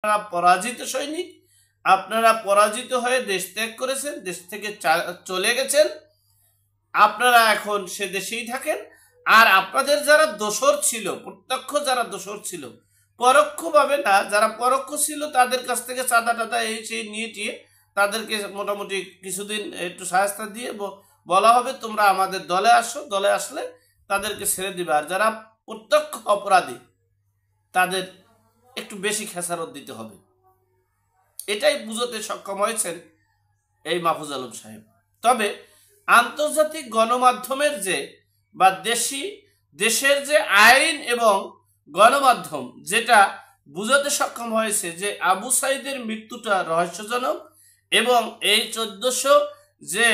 আপনারা পরাজিত সৈনিক, আপনারা পরাজিত হয়ে দেশ ত্যাগ করেছেন, দেশ থেকে চলে গেছেন, আপনারা এখন সে দেশেই থাকেন। আর আপনাদের যারা দোসর ছিল, প্রত্যক্ষ যারা দোসর ছিল, পরোক্ষভাবে না, যারা পরোক্ষ ছিল তাদের কাছ থেকে চাঁদা টাদা এই সেই নিয়ে টিয়ে তাদেরকে মোটামুটি কিছুদিন একটু সাহায্য দিয়ে বলা হবে তোমরা আমাদের দলে আসো, দলে আসলে তাদেরকে ছেড়ে দিবে। আর যারা প্রত্যক্ষ অপরাধী তাদের একটু বেশি খেসারত দিতে হবে। এটাই বুঝতে সক্ষম হয়েছেন এই মাহফুজ আলম সাহেব। তবে আন্তর্জাতিক গণমাধ্যমের যে বা দেশের যে আইন এবং গণমাধ্যম যেটা বুঝাতে সক্ষম হয়েছে যে আবু সাইদের মৃত্যুটা রহস্যজনক এবং এই 1400 যে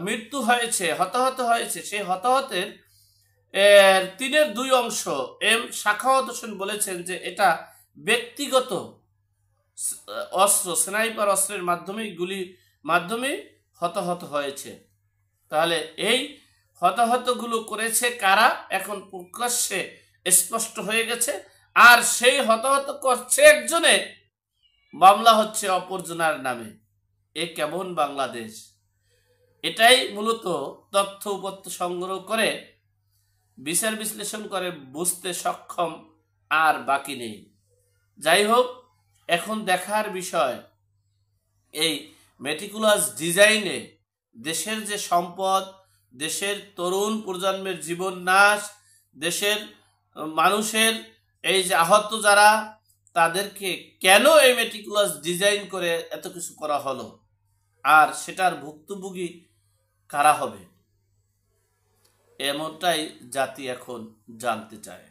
মৃত্যু হয়েছে, হতাহত হয়েছে, সেই হতাহতের 3/2 অংশ সাখাওয়াত হোসেন বলেছেন যে এটা ব্যক্তিগত অস্ত্র, স্নাইপার অস্ত্রের মাধ্যমে হতাহত হয়েছে। তাহলে এই হতাহতগুলো করেছে কারা এখন প্রকাশ্যে স্পষ্ট হয়ে গেছে। আর সেই হতাহত করছে একজনে, মামলা হচ্ছে অপরজনার নামে। এ কেমন বাংলাদেশ? এটাই মূলত তথ্য উপত্য সংগ্রহ করে বিচার বিশ্লেষণ করে বুঝতে সক্ষম আর বাকি নেই। যাই হোক, এখন দেখার বিষয় এই মেটিকুলাস ডিজাইনে দেশের যে সম্পদ, দেশের তরুণ প্রজন্মের জীবন নাশ, দেশের মানুষের এই যে আহত যারা, তাদেরকে কেন এই মেটিকুলাস ডিজাইন করে এত কিছু করা হলো, আর সেটার ভুক্তভোগী কারা হবে, এমনটাই জাতি এখন জানতে চায়।